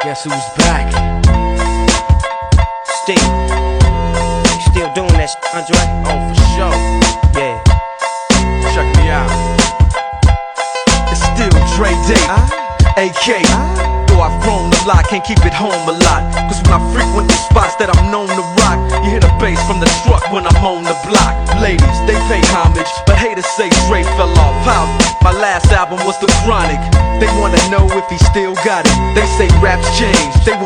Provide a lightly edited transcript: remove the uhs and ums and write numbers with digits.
Guess who's back? Steve, you still doing that shit, Andre? Oh, for sure. Yeah. Check me out. It's still Dre Day, AK. Though I've grown a lot, can't keep it home a lot. Cause when I frequent the spots that I'm known to rock, you hear the bass from the truck when I'm on the block. Ladies, they pay homage, but haters say Dre fell off. How? My last album was The Chronic. They wanna know if he still got it. They say raps changed. They want